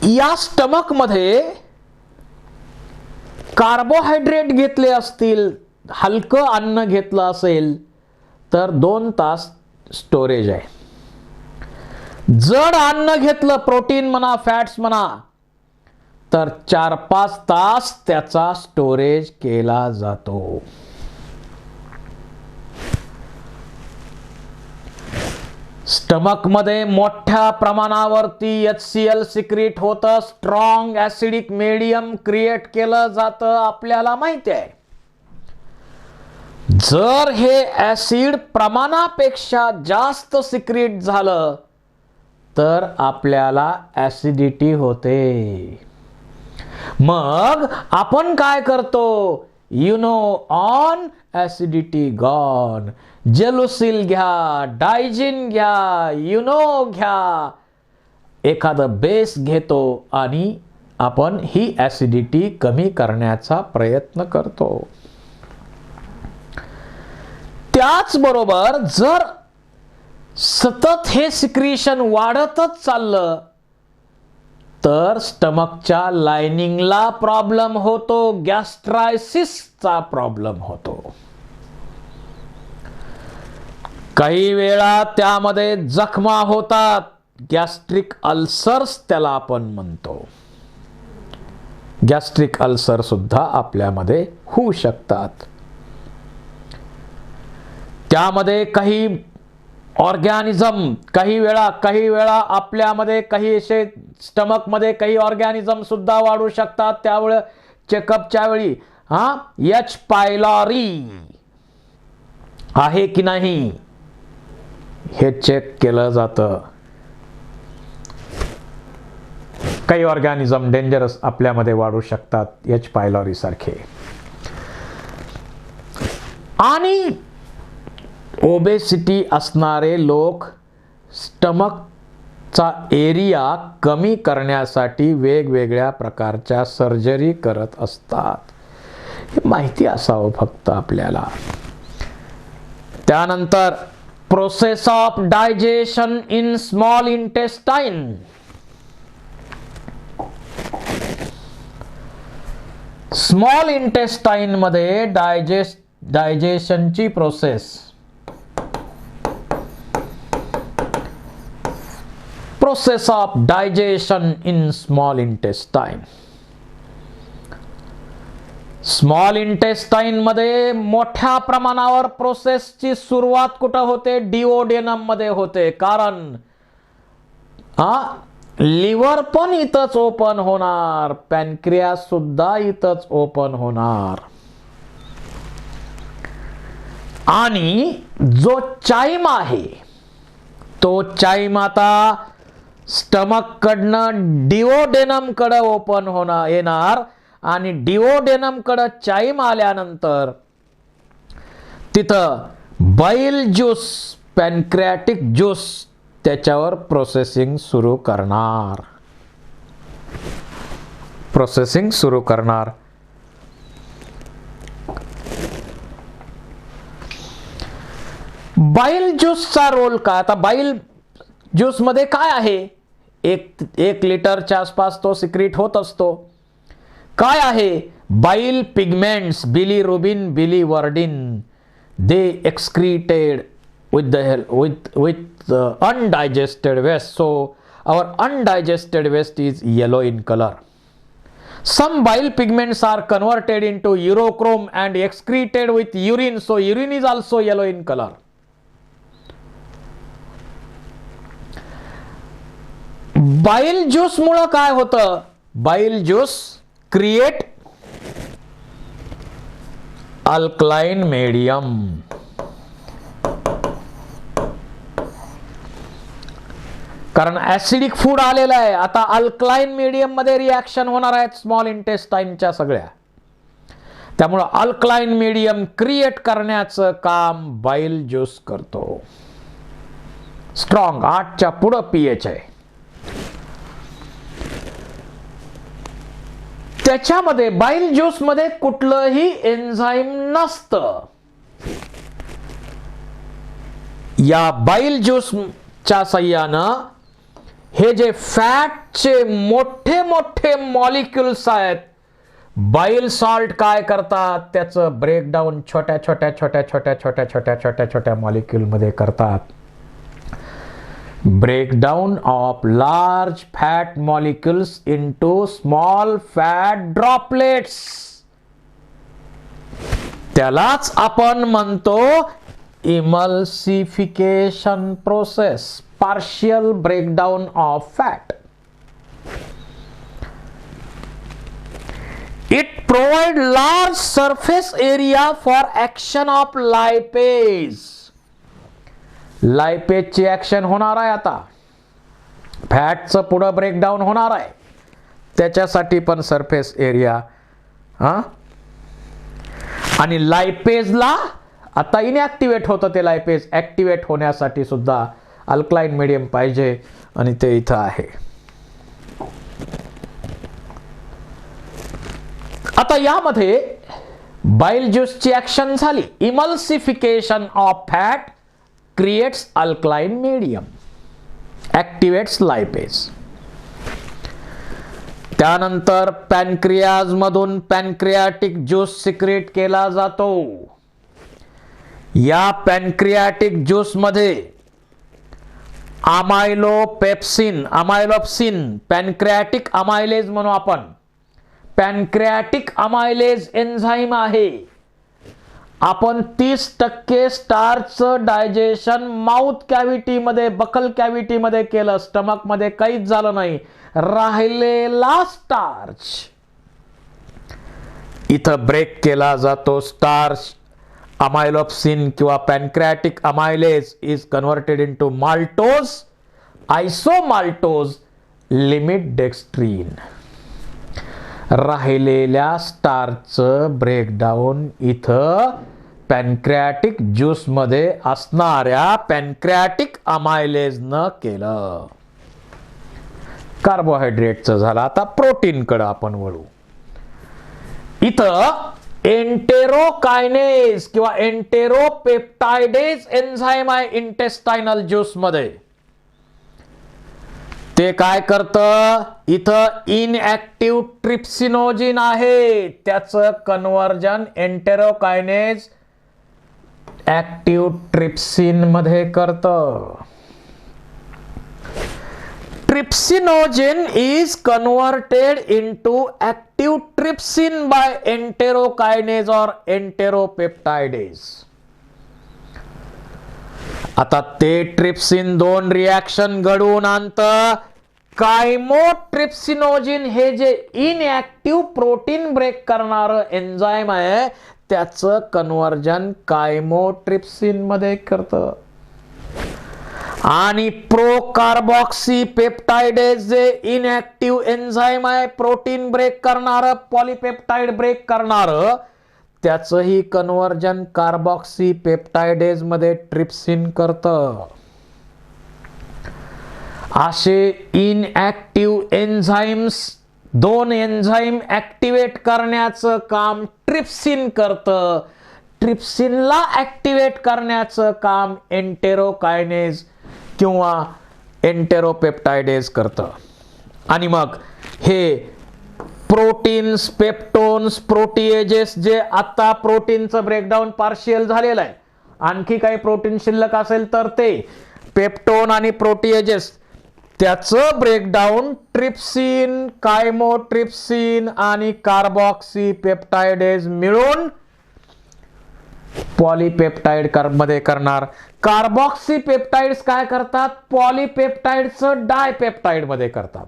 या स्टमक मध्ये कार्बोहायड्रेट घेतले असतील, हलकं अन्न घेतलं असेल तर 2 तास स्टोरेज आहे. जड अन्न घेतलं, प्रोटीन म्हणा, फॅट्स म्हणा, तर 4-5 तास त्याचा स्टोरेज केला जातो. स्टमक मध्ये मोठ्या प्रमाणावरती HCl सिक्रेट होतं, स्ट्रॉंग ऍसिडिक मीडियम क्रिएट केलं जातं, आपल्याला माहिती आहे. जर हे ऍसिड प्रमाणापेक्षा जास्त सिक्रेट झालं तर आपल्याला ऍसिडिटी होते. मग आपण काय करतो? On acidity gone. जेलुसिल घ्या, डायजिन घ्या, घ्या, एखादं बेस घेतो आणि आपण ही ऍसिडिटी कमी करण्याचा प्रयत्न करतो. त्याचबरोबर जर सतत हे सिक्रिशन वाढतच चाललं तर स्टमकच्या लाइनिंगला प्रॉब्लेम होतो, गॅस्ट्रायसिसचा प्रॉब्लेम होतो. काही वेळा त्यामध्ये जखमा होतात, गॅस्ट्रिक अल्सर्स त्याला आपण म्हणतो. गॅस्ट्रिक अल्सर सुद्धा आपल्यामध्ये होऊ शकतात. त्यामध्ये काही ऑर्गॅनिझम काही वेळा आपल्यामध्ये काही असे स्टमक मध्ये काही ऑर्गॅनिझम सुद्धा वाढू शकतात. त्यावेळी चेकअपच्या वेळी एच पायलॉरी आहे की नाही हे चेक केलं जातं. काही ऑर्गॅनिझम डेंजरस आपल्यामध्ये वाढू शकतात, एच पायलॉरी सारखे. आणि ओबेसिटी असणारे लोक स्टमकचा एरिया कमी करण्यासाठी वेगवेगळ्या प्रकारच्या सर्जरी करत असतात. हे माहिती असावं फक्त आपल्याला. त्यानंतर process of digestion in small intestine. Small intestine मध्ये डायजेशनची process of digestion in small intestine. Small intestine मध्ये मोठ्या प्रमाणावर प्रोसेसची सुरुवात कुठं होते? डिओडेनम मध्ये होते. कारण लिव्हर पण इथंच ओपन होणार, पॅनक्रियास सुद्धा इथंच ओपन होणार. आणि जो चाईम आहे तो चाईम आता स्टमक कडनं डिओडेनम कडे ओपन येणार आणि डिओडेनम कडे चाईम आल्यानंतर तिथं बाईल ज्यूस, पॅनक्रियाटिक ज्यूस त्याच्यावर प्रोसेसिंग सुरू करणार. बाईल ज्यूसचा रोल काय? आता बाईल ज्यूस मध्ये काय आहे? एक लिटरच्या आसपास तो सिक्रेट होत असतो. काय आहे? बाईल pigments, bilirubin, biliverdin, they excreted with undigested waste. So our undigested waste is yellow in color. Some bile pigments are converted into urochrome and excreted with urine. So urine is also yellow in color. बाईल juice मुळे काय होतं? बाईल juice create alkaline medium. कारण acidic food आलेलं आहे. आता alkaline medium मध्ये रिॲक्शन होणार आहेत स्मॉल इंटेस्टाइनच्या सगळ्या. त्यामुळे अल्कलाइन मीडियम क्रिएट करण्याचं काम बाईल ज्यूस करतो. स्ट्रॉंग 8च्या पुढे पीएच आहे. त्याच्यामध्ये बाईल ज्यूस मध्ये कुठलंही एन्झाईम नसतं. या बाईल ज्यूसच्या साह्यानं हे जे फॅटचे मोठे मोठे मॉलिक्युल्स आहेत, बाईल सॉल्ट काय करतात, त्याचं ब्रेकडाऊन छोट्या छोट्या छोट्या छोट्या छोट्या छोट्या छोट्या छोट्या मॉलिक्युल मध्ये करतात. Breakdown of large fat molecules into small fat droplets, त्यालाच आपण म्हणतो emulsification process, partial breakdown of fat. It provide large surface area for action of lipase. लायपेजची ऍक्शन होणार आहे, आता फॅटचं पुढं ब्रेकडाऊन होणार आहे, त्याच्यासाठी पण सरफेस एरिया. आणि लायपेजला आता इनॅक्टिवेट होतं, ते लायपेज ऍक्टिवेट होण्यासाठी सुद्धा अल्कलाइन मीडियम पाहिजे, आणि ते इथं आहे. आता यामध्ये बाईल ज्यूसची ऍक्शन झाली, emulsification of fat creates alkaline medium, activates lipase. त्यानंतर पॅनक्रियाज मधून पॅनक्रियाटिक ज्यूस सिक्रेट केला जातो. या पॅनक्रियाटिक ज्यूस मध्ये अमायलोप्सिन, पॅनक्रियाटिक अमायलेज म्हणू आपण, पॅनक्रियाटिक अमायलेज एन्झाईम आहे. आपण 30% स्टार्चचं डायजेशन माउथ कॅव्हिटी मध्ये, बकल कॅव्हिटी मध्ये केलं, स्टमक मध्ये काहीच झालं नाही, राहिलेला स्टार्च इथं ब्रेक केला जातो. स्टार्च अमायलोप्सिन किंवा pancreatic amylase is converted into maltose, isomaltose, limit dextrin. राहिलेल्या स्टार्चचं ब्रेकडाऊन इथं पॅनक्रियाटिक ज्यूस मध्ये असणाऱ्या पॅनक्रियाटिक अमायलेजनं केलं. कार्बोहायड्रेटचं झालं. आता प्रोटीनकडे आपण वळू. इथं एंटेरोकायनेज किंवा एंटेरोपेप्टाइडेज एन्झाईम आहे इंटेस्टायनल ज्यूस मध्ये. ते काय करतं, इथं इनऍक्टिव्ह ट्रिप्सिनोजिन आहे, त्याचं कन्वर्जन एंटेरोकायनेज ऍक्टिव्ह ट्रिप्सिन मध्ये करतं. Trypsinogen is converted into active trypsin by enterokinase और एंटेरोपेप्टाइडेज. आता ते ट्रिप्सिन दोन रिॲक्शन घडवून आणतं. कायमोट्रिप्सिनोजिन हे जे इनऍक्टिव्ह प्रोटीन ब्रेक करणारं एन्झाईम आहे, त्याचं कन्वर्जन कायमोट्रिप्सिन मध्ये करतं. आणि प्रोकार्बॉक्सी पेप्टाइडेज जे इनऍक्टिव्ह एन्झाईम आहे, प्रोटीन ब्रेक करणारं, पॉलीपेप्टाइड ब्रेक करणारं, त्याचंही कन्वर्जन कार्बॉक्सी पेप्टाइडेज मध्ये ट्रिप्सिन करतं. असे इनऍक्टिव्ह एन्झाईम्स, दोन एन्झाईम ऍक्टिवेट करण्याचं काम ट्रिप्सिन करतं. ट्रिप्सिनला ऍक्टिवेट करण्याचं काम एंटेरोकायनेज किंवा एंटेरोपेप्टाइडेज करतं. आणि मग हे प्रोटीन्स, पेप्टोन्स, प्रोटीएजेस, जे आता प्रोटीनचं ब्रेकडाऊन पार्शियल झालेलं आहे, आणखी काही प्रोटीन शिल्लक असेल तर ते पेप्टोन आणि प्रोटीएजेस, त्याचं ब्रेकडाऊन ट्रिप्सिन, कायमोट्रिप्सिन आणि कार्बॉक्सी पेप्टाइडेज मिळून पॉलीपेप्टाइड मध्ये करणार. कार्बॉक्सी पेप्टाइड्स काय करतात, पॉलीपेप्टाइडचं डायपेप्टाइड मध्ये करतात.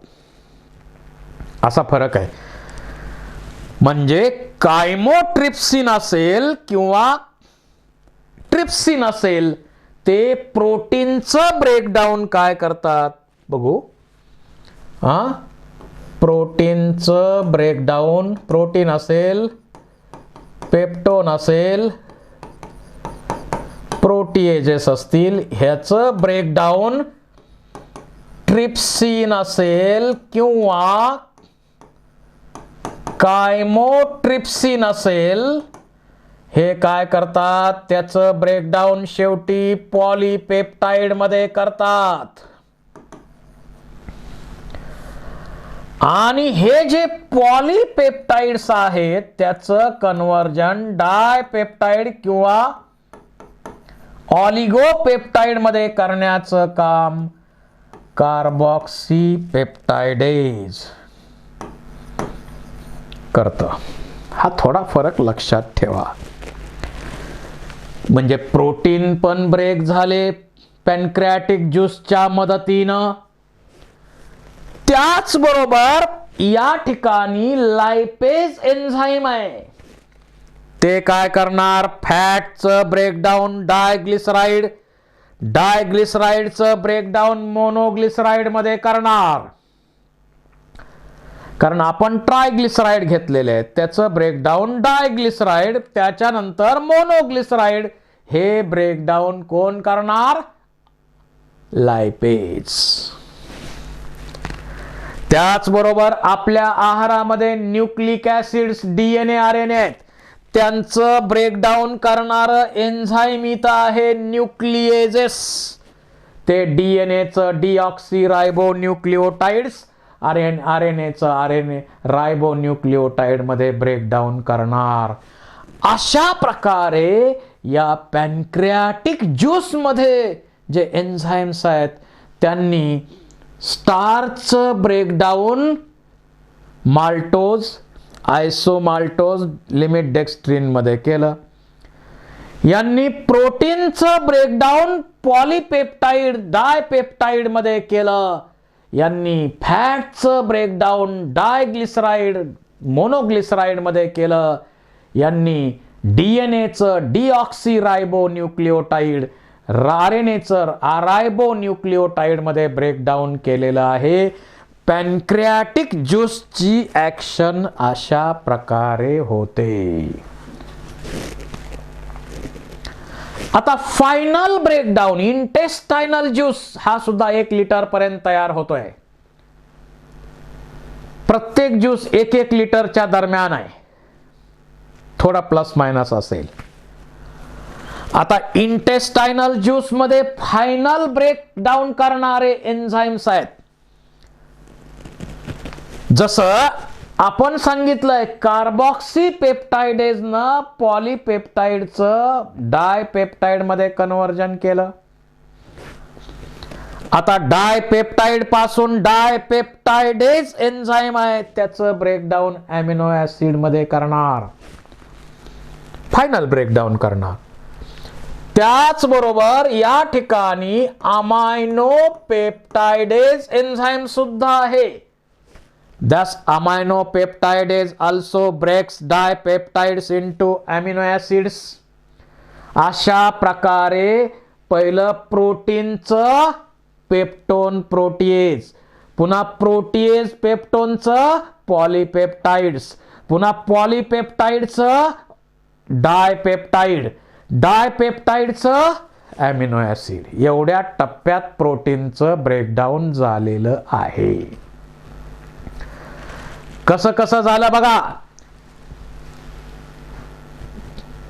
असा फरक आहे. म्हणजे कायमोट्रिप्सिन असेल किंवा ट्रिप्सिन असेल, ते प्रोटीनचं ब्रेकडाऊन काय करतात बघू. प्रोटीनचं ब्रेकडाऊन, प्रोटीन असेल, पेप्टोन असेल, प्रोटीएजेस असतील, ह्याचं ब्रेकडाऊन ट्रिप्सिन असेल किंवा कायमोट्रिप्सिन असेल, हे काय करतात, त्याचं ब्रेकडाऊन शेवटी पॉलीपेप्टाइड मध्ये करतात. आणि हे जे पॉलीपेप्टाइड्स आहेत त्याचं कन्व्हर्जन डायपेप्टाइड किंवा ऑलिगोपेप्टाइड मध्ये करण्याचं काम कार्बॉक्सीपेप्टाइडेज करतं. हा थोडा फरक लक्षात ठेवा. म्हणजे प्रोटीन पण ब्रेक झाले पॅनक्रियाटिक ज्यूसच्या मदतीनं, त्याचबरोबर या ठिकाणी लायपेज एन्झाईम आहे. ते काय करणार? फॅटचं ब्रेकडाऊन डायग्लिसराईड, डायग्लिसराईडचं ब्रेकडाऊन मोनोग्लिसराईड मध्ये करणार. कारण आपण ट्रायग्लिसराईड घेतलेले आहेत, त्याचं ब्रेकडाऊन डायग्लिसराईड, त्याच्यानंतर मोनोग्लिसराईड. हे ब्रेकडाऊन कोण करणार? लायपेज. त्याचबरोबर आपल्या आहारामध्ये न्यूक्लिक ऍसिड्स डीएनए आरएनए आहेत, त्यांचं ब्रेकडाऊन करणारं एन्झाईम इथं आहे न्यूक्लिएजेस. ते डीएनएचं डीऑक्सी रायबोन्यूक्लिओटाइड्स, आरएनएचं आरएनए रायबोन्यूक्लिओटाइड मध्ये ब्रेकडाऊन करणार. अशा प्रकारे या पॅनक्रियाटिक ज्यूस मध्ये जे एन्झाईम्स आहेत त्यांनी स्टार्चचं ब्रेकडाऊन माल्टोज, आयसोमाल्टोज, लिमिट डेक्स्ट्रीन मध्ये केलं. यांनी प्रोटीनचं ब्रेकडाऊन पॉलीपेप्टाइड डायपेप्टाइड मध्ये केलं. यांनी फॅटचं ब्रेकडाऊन डायग्लिसराईड मोनोग्लिसराईड मध्ये केलं. यांनी डीएनएचं डीऑक्सी रायबोन्यूक्लिओटाइड, आरएनएचं रायबोन्यूक्लिओटाइड मध्ये ब्रेकडाऊन केलेलं आहे. पॅनक्रियाटिक ज्यूसची ऍक्शन अशा प्रकारे होते. आता फायनल ब्रेकडाऊन इंटेस्टायनल ज्यूस हा सुद्धा 1 लिटर पर्यंत तयार होतोय. प्रत्येक ज्यूस 1 लिटरच्या दरम्यान आहे, थोडा प्लस मायनस असेल. आता इंटेस्टायनल ज्यूस मध्ये फायनल ब्रेकडाऊन करणारे एन्झाईम्स आहेत. जसं आपण सांगितलंय कार्बॉक्सीपेप्टाइडेज न पॉलीपेप्टाइडचं डायपेप्टाइड मध्ये कन्व्हर्जन केलं. आता डायपेप्टाइड पासून डायपेप्टाइडेज एन्झाईम आहे, त्याचं ब्रेकडाऊन अमिनो ऍसिड मध्ये करणार, फायनल ब्रेकडाऊन करणार. त्याचबरोबर या ठिकाणी अमायनो पेप्टाइडेज एन्झाईम सुद्धा आहे. Thus amino peptidase also breaks dipeptides into amino acids. अशा प्रकारे पहिलं प्रोटीनचं पेप्टोन प्रोटीएज, पुन्हा प्रोटीएज पेप्टोनचं पॉलीपेप्टाइड्स, पुन्हा पॉलीपेप्टाइडचं डायपेप्टाइड, डायपेप्टाइडचं अमिनो ऍसिड. एवढ्या टप्प्यात प्रोटीनचं ब्रेकडाऊन झालेलं आहे. कसं कसं झालं बघा.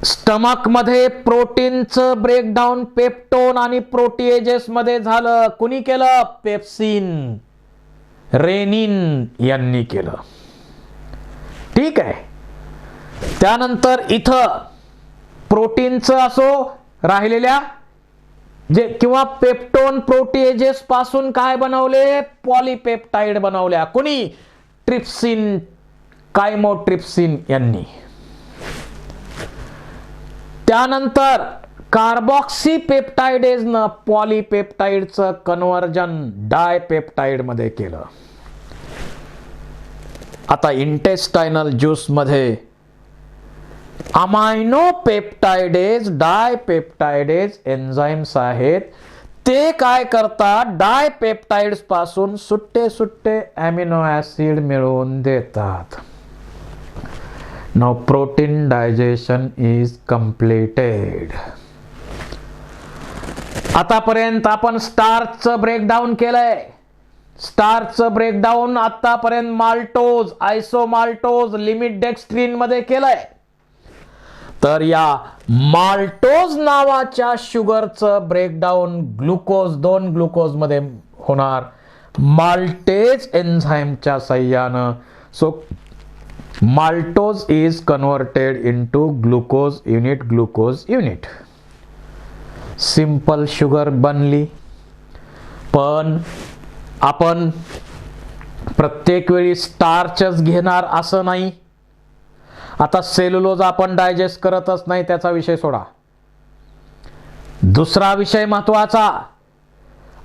स्टमक मध्ये प्रोटीनचं ब्रेकडाऊन पेप्टोन आणि प्रोटीएजेस मध्ये झालं. कुणी केलं? पेप्सिन, रेनिन यांनी केलं. ठीक आहे. त्यानंतर इथं प्रोटीनचं असो राहिलेल्या जे किंवा पेप्टोन प्रोटीएजेस पासून काय बनवले? पॉलीपेप्टाइड बनवल्या. कुणी? ट्रिप्सिन, कायमोट्रिप्सिन यांनी. त्यानंतर कार्बॉक्सीपेप्टाइडेज न पॉलीपेप्टाइडचं कन्व्हर्जन डायपेप्टाइड मध्ये केलं. आता इंटेस्टायनल ज्यूस मध्ये अमायनो पेप्टाइडेज डायपेप्टाइडेज एन्झाईम्स आहेत. ते काय करतात? डायपेप्टाइड्स पासून सुट्टे सुट्टे अमिनो ऍसिड मिळवून देतात. Now protein digestion is completed. आतापर्यंत आपण स्टार्चचं ब्रेकडाऊन केलंय. स्टार्चचं ब्रेकडाऊन आतापर्यंत माल्टोज, आयसोमाल्टोज, लिमिट डेक्स्ट्रीन मध्ये केलंय. तर या माल्टोज नावाच्या शुगरचं ब्रेकडाऊन ग्लुकोज 2 ग्लुकोज मध्ये होणार. माल्टेज एन्झाईमच्या साह्यानं. So maltose is converted into glucose unit. Simple sugar बनली. पण आपण प्रत्येक वेळी स्टार्चच घेणार असं नाही. आता सेल्युलोज आपण डायजेस्ट करतच नाही, त्याचा विषय सोडा. दुसरा विषय महत्वाचा,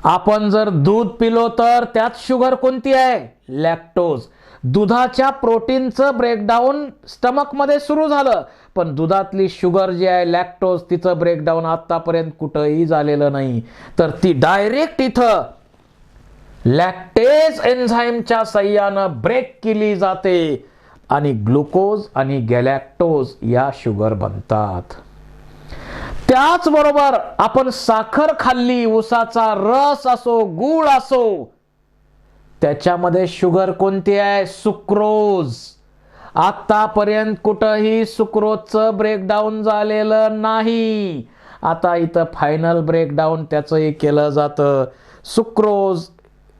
आपण जर दूध पिलो तर त्यात शुगर कोणती आहे? लॅक्टोज. दुधाच्या प्रोटीनचं ब्रेकडाऊन स्टमक मध्ये सुरू झालं, पण दुधातली शुगर जी आहे लॅक्टोज, तिचं ब्रेकडाऊन आतापर्यंत कुठंही झालेलं नाही. तर ती डायरेक्ट इथं लॅक्टेज एन्झाईमच्या साह्यानं ब्रेक केली जाते आणि ग्लुकोज आणि गॅलॅक्टोज या शुगर बनतात. त्याचबरोबर आपण साखर खाल्ली, उसाचा रस असो, गूळ असो, त्याच्यामध्ये शुगर कोणती आहे? सुक्रोज. आतापर्यंत कुठंही सुक्रोजचं ब्रेकडाऊन झालेलं नाही. आता इथं फायनल ब्रेकडाऊन त्याचंही केलं जातं. Sucrose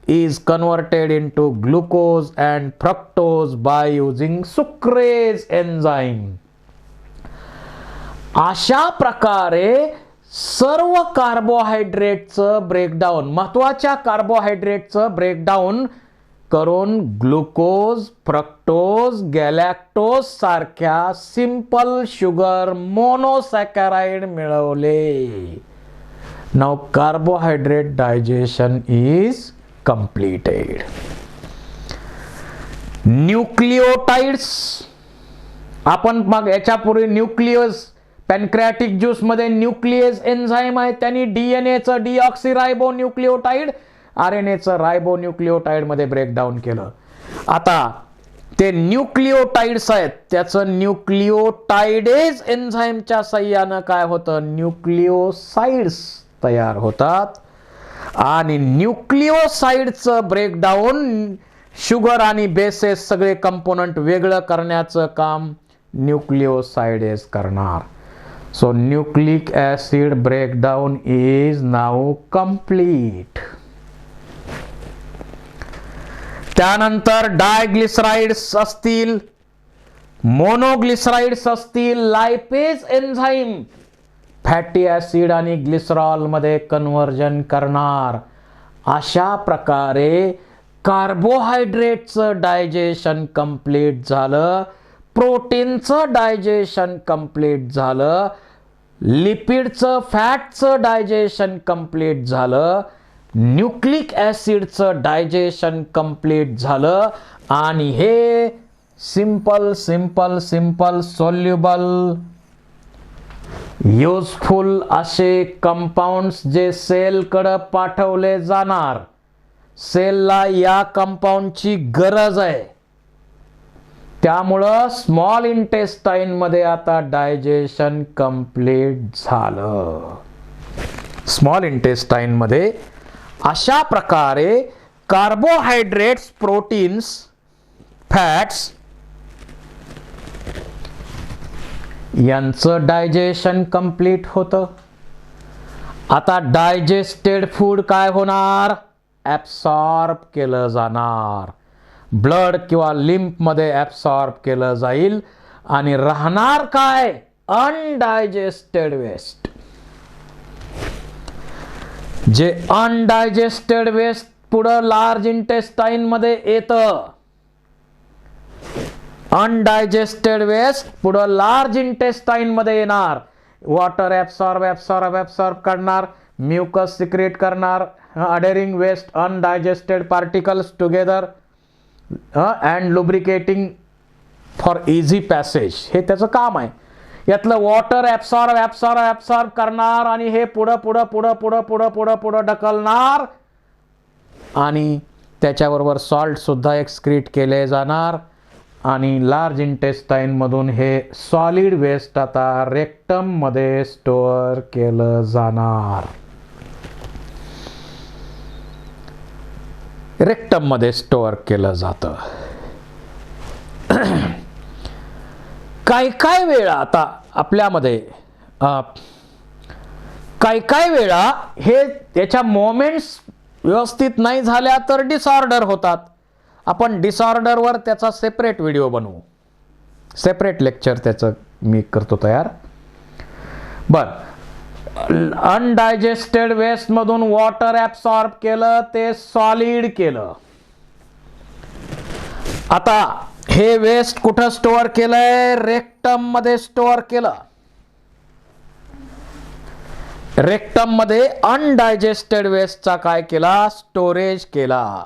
is converted into glucose and fructose by using sucrase enzyme. अशा प्रकारे सर्व कार्बोहायड्रेटचं ब्रेकडाऊन, महत्वाच्या कार्बोहायड्रेटचं ब्रेकडाऊन करून ग्लुकोज, फ्रक्टोज, गॅलॅक्टोज सारख्या सिंपल शुगर मोनोसॅकराइड मिळवले. Now carbohydrate digestion is completed. न्यूक्लिओटाइड्स, आपण मग याच्यापूर्वी न्यूक्लियस, पॅनक्रियाटिक ज्यूस मध्ये न्यूक्लियस एन्झाईम आहे, त्यांनी डीएनएचं डीऑक्सिरायबो न्यूक्लिओटाइड, आरएनएचं रायबो न्यूक्लिओटाइड मध्ये ब्रेकडाऊन केलं. आता ते न्यूक्लिओटाइड्स आहेत, त्याचं न्यूक्लिओटाइडेज एन्झाईमच्या साह्यानं काय होतं? न्यूक्लिओसाइड्स तयार होतात आणि न्यूक्लिओसाइडचं ब्रेकडाऊन, शुगर आणि बेसेस सगळे कंपोनंट वेगळं करण्याचं काम न्यूक्लिओसाइडेज करणार. So nucleic acid breakdown is now complete. त्यानंतर डायग्लिसराइड्स असतील, मोनोग्लिसराइड्स असतील, लायपेज एन्झाईम फॅटी ऍसिड आणि ग्लिसरॉल मध्ये कन्व्हर्जन करणार. अशा प्रकारे कार्बोहायड्रेटचं डायजेशन कंप्लीट झालं, प्रोटीनचं डायजेशन कंप्लीट झालं, लिपिडचं, फॅटचं डायजेशन कंप्लीट झालं, न्यूक्लिक ऍसिडचं डायजेशन कंप्लीट झालं आणि हे simple simple simple soluble useful असे कंपाऊंड्स जे सेलकडे पाठवले जाणार. सेलला या कंपाऊंडची गरज आहे, त्यामुळं स्मॉल इंटेस्टाइन मध्ये आता डायजेशन कंप्लीट झालं. स्मॉल इंटेस्टाइन मध्ये अशा प्रकारे कार्बोहायड्रेट्स, प्रोटीन्स, फॅट्स यांचं डायजेशन कंप्लीट होतं. आता डायजेस्टेड फूड काय होणार? ॲब्सॉर्ब केलं जाणार, ब्लड किंवा लिम्फ मध्ये ॲब्सॉर्ब केलं जाईल आणि राहणार काय? Undigested waste. जे अनडायजेस्टेड वेस्ट पुढं लार्ज इंटेस्टाइन मध्ये येतं. अनडायजेस्टेड वेस्ट पुढं लार्ज इंटेस्टाइन मध्ये येणार. वॉटर ॲब्सॉर्ब करणार, म्युकस सिक्रेट करणार, adhering waste undigested particles together and lubricating for easy passage. हे त्याचं काम आहे. यातलं वॉटर ॲब्सॉर्ब करणार आणि हे पुढं ढकलणार आणि त्याच्याबरोबर सॉल्ट सुद्धा एक्सक्रीट केले जाणार आणि लार्ज इंटेस्टाइन मधून हे सॉलिड वेस्ट आता रेक्टम मध्ये स्टोअर केलं जाणार. रेक्टम मध्ये स्टोअर केलं जातं. काय वेळा आता आपल्यामध्ये काय वेळा हे त्याच्या मोमेंट्स व्यवस्थित नाही झाल्या तर डिसऑर्डर होतात. आपण डिसऑर्डरवर त्याचा सेपरेट व्हिडिओ बनवू, सेपरेट लेक्चर त्याचं मी करतो तयार. अनडायजेस्टेड वेस्ट मधून वॉटर ऍब्सॉर्ब केलं, ते सॉलिड केलं. आता हे वेस्ट कुठं स्टोअर केलंय? रेक्टम मध्ये स्टोअर केलं. रेक्टम मध्ये अनडायजेस्टेड वेस्टचा काय केला? स्टोरेज केला.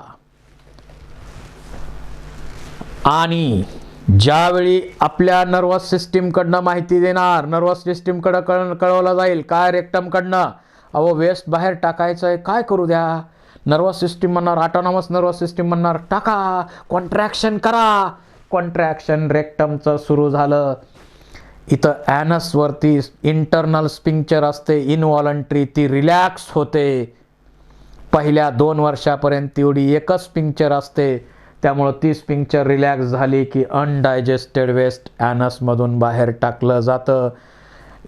आणि ज्यावेळी आपल्या नर्वस सिस्टीम कडनं माहिती देणार, नर्वस सिस्टीम कडे कळवलं जाईल काय रेक्टम कडनं, अहो वेस्ट बाहेर टाकायचंय, काय करू द्या. नर्वस सिस्टीम म्हणणार, ऑटोनॉमस नर्वस सिस्टीम म्हणणार टाका, कॉन्ट्रॅक्शन करा. कॉन्ट्रॅक्शन रेक्टमचं सुरू झालं. इथं ॲनस वरती इंटरनल स्पिंक्चर असते इनव्हॉलंटरी, ती रिलॅक्स होते. पहिल्या 2 वर्षापर्यंत तेवढी एकच स्पिंक्चर असते, त्यामुळं ती स्पिंक्चर रिलॅक्स झाली की अनडायजेस्टेड वेस्ट ॲनसमधून बाहेर टाकलं जातं.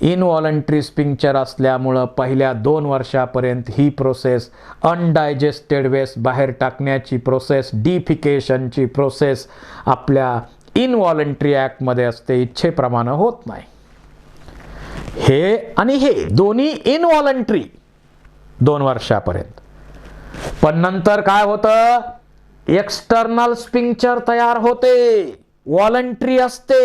इनव्हॉलंटरी स्पिंक्चर असल्यामुळं पहिल्या 2 वर्षापर्यंत ही प्रोसेस, अनडायजेस्टेड वेस्ट बाहेर टाकण्याची प्रोसेस, डिफिकेशनची प्रोसेस आपल्या इनव्हॉलंटरी ॲक्टमध्ये असते, इच्छेप्रमाणे होत नाही. हे आणि हे दोन्ही इनव्हॉलंटरी 2 वर्षापर्यंत. पण नंतर काय होतं? एक्सटर्नल स्पिंक्चर तयार होते, व्हॉलंटरी असते.